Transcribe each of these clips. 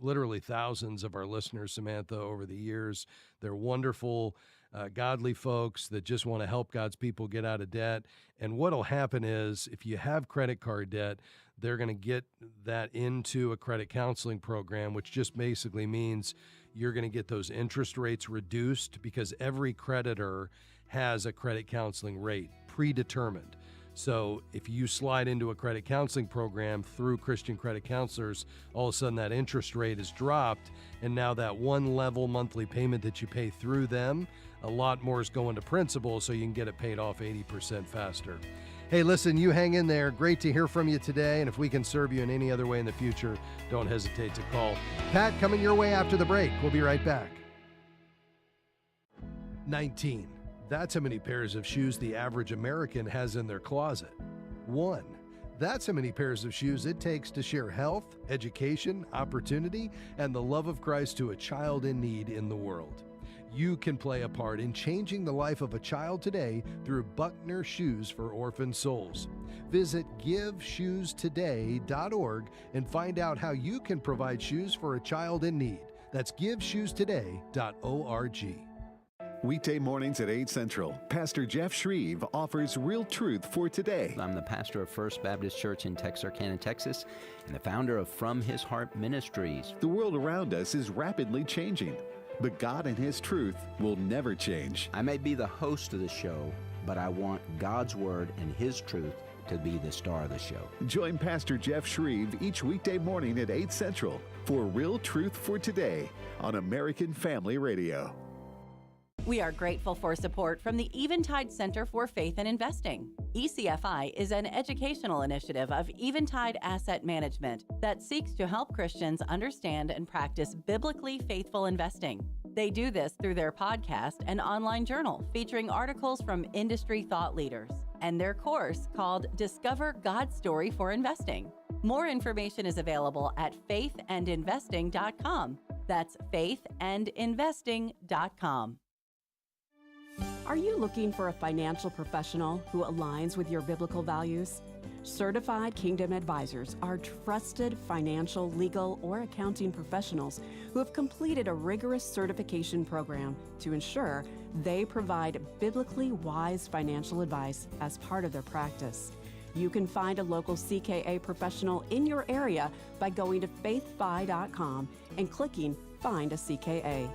literally thousands of our listeners, Samantha, over the years. They're wonderful, godly folks that just want to help God's people get out of debt. And what'll happen is if you have credit card debt, they're going to get that into a credit counseling program, which just basically means you're going to get those interest rates reduced because every creditor has a credit counseling rate predetermined. So if you slide into a credit counseling program through Christian credit counselors, all of a sudden that interest rate is dropped, and now that one level monthly payment that you pay through them, a lot more is going to principal, so you can get it paid off 80% faster. Hey, listen, you hang in there. Great to hear from you today, and if we can serve you in any other way in the future, don't hesitate to call. Pat, coming your way after the break. We'll be right back. 19. That's how many pairs of shoes the average American has in their closet. 1. That's how many pairs of shoes it takes to share health, education, opportunity, and the love of Christ to a child in need in the world. You can play a part in changing the life of a child today through Buckner Shoes for Orphan Souls. Visit GiveShoesToday.org and find out how you can provide shoes for a child in need. That's GiveShoesToday.org. Weekday mornings at 8 Central, Pastor Jeff Shreve offers real truth for today. I'm the pastor of First Baptist Church in Texarkana, Texas, and the founder of From His Heart Ministries. The world around us is rapidly changing, but God and His truth will never change. I may be the host of the show, but I want God's Word and His truth to be the star of the show. Join Pastor Jeff Shreve each weekday morning at 8 Central for Real Truth for Today on American Family Radio. We are grateful for support from the Eventide Center for Faith and Investing. ECFI is an educational initiative of Eventide Asset Management that seeks to help Christians understand and practice biblically faithful investing. They do this through their podcast and online journal featuring articles from industry thought leaders and their course called Discover God's Story for Investing. More information is available at faithandinvesting.com. That's faithandinvesting.com. Are you looking for a financial professional who aligns with your biblical values? Certified Kingdom Advisors are trusted financial, legal, or accounting professionals who have completed a rigorous certification program to ensure they provide biblically wise financial advice as part of their practice. You can find a local CKA professional in your area by going to faithfi.com and clicking Find a CKA.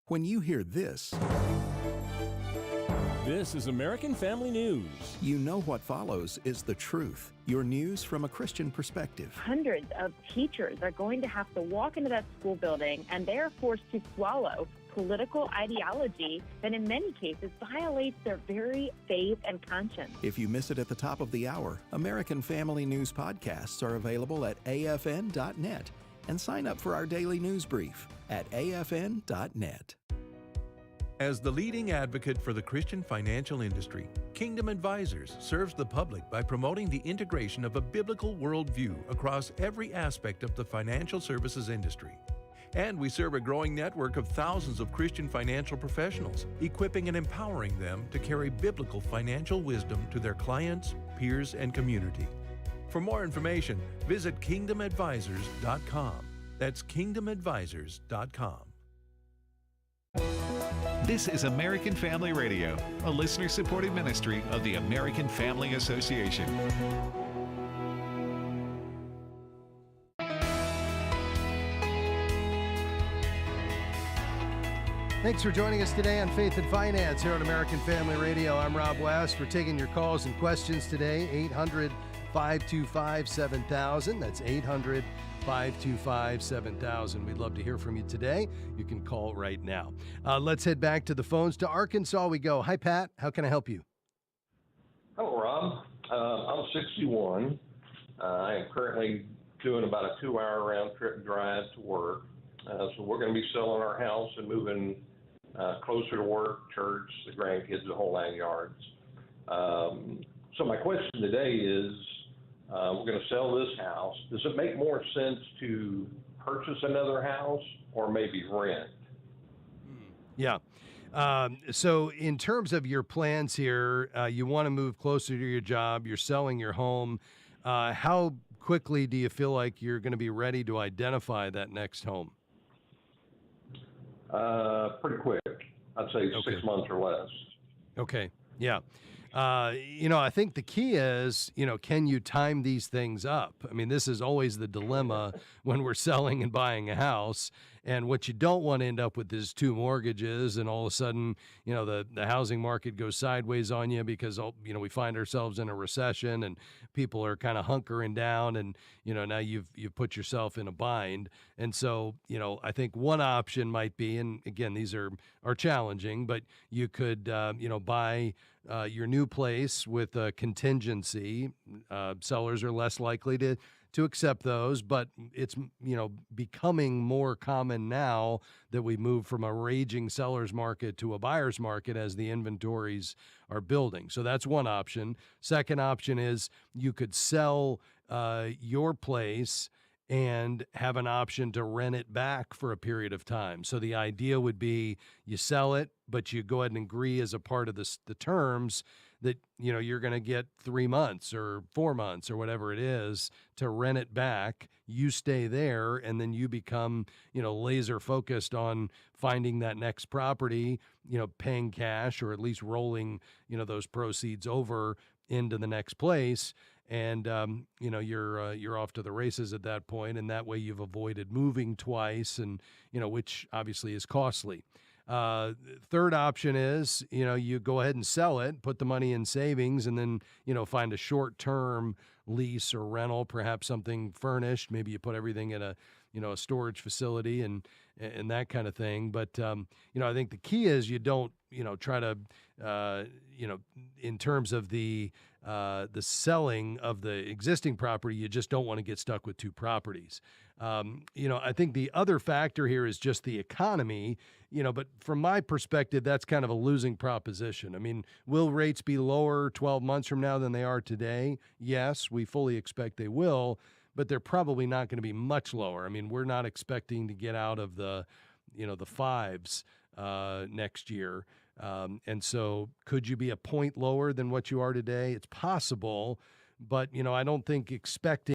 When you hear this is American Family News. You know what follows is the truth. Your news from a Christian perspective. Hundreds of teachers are going to have to walk into that school building, and they are forced to swallow political ideology that in many cases violates their very faith and conscience. If you miss it at the top of the hour, American Family News podcasts are available at afn.net. And sign up for our daily news brief at afn.net. As the leading advocate for the Christian financial industry, Kingdom Advisors serves the public by promoting the integration of a biblical worldview across every aspect of the financial services industry. And we serve a growing network of thousands of Christian financial professionals, equipping and empowering them to carry biblical financial wisdom to their clients, peers, and community. For more information, visit kingdomadvisors.com. That's kingdomadvisors.com. This is American Family Radio, a listener-supported ministry of the American Family Association. Thanks for joining us today on Faith and Finance here on American Family Radio. I'm Rob West. We're taking your calls and questions today, 800-525-7000. That's 800-525-7000. We'd love to hear from you today. You can call right now. Let's head back to the phones. To Arkansas we go. Hi, Pat. How can I help you? Hello, Rob. I'm 61. I am currently doing about a 2-hour round-trip drive to work. So we're going to be selling our house and moving closer to work, church, the grandkids, the whole 9 yards. So my question today is, we're going to sell this house. Does it make more sense to purchase another house or maybe rent? Yeah. So in terms of your plans here, you want to move closer to your job. You're selling your home. How quickly do you feel like you're going to be ready to identify that next home? Pretty quick. I'd say 6 months or less. Okay. Yeah. I think the key is, can you time these things up? I mean, this is always the dilemma when we're selling and buying a house. And what you don't want to end up with is 2 mortgages, and all of a sudden, the housing market goes sideways on you because, we find ourselves in a recession and people are kind of hunkering down, and, now you've put yourself in a bind. And so, I think one option might be, and again, these are challenging, but you could, buy your new place with a contingency. Sellers are less likely to accept those, but it's, becoming more common now that we move from a raging seller's market to a buyer's market as the inventories are building. So that's one option. Second option is you could sell your place and have an option to rent it back for a period of time. So the idea would be you sell it, but you go ahead and agree as a part of the terms that, you're going to get 3 months or 4 months or whatever it is to rent it back. You stay there, and then you become, laser focused on finding that next property, paying cash or at least rolling, those proceeds over into the next place. And, you're off to the races at that point. And that way you've avoided moving twice, and, which obviously is costly. Third option is, you go ahead and sell it, put the money in savings, and then, find a short-term lease or rental, perhaps something furnished. Maybe you put everything in a storage facility and that kind of thing. But, I think the key is you don't, try to, in terms of the selling of the existing property, you just don't want to get stuck with 2 properties. I think the other factor here is just the economy, but from my perspective, that's kind of a losing proposition. I mean, will rates be lower 12 months from now than they are today? Yes, we fully expect they will, but they're probably not going to be much lower. I mean, we're not expecting to get out of the 5s next year. And so could you be a point lower than what you are today? It's possible, but, I don't think expecting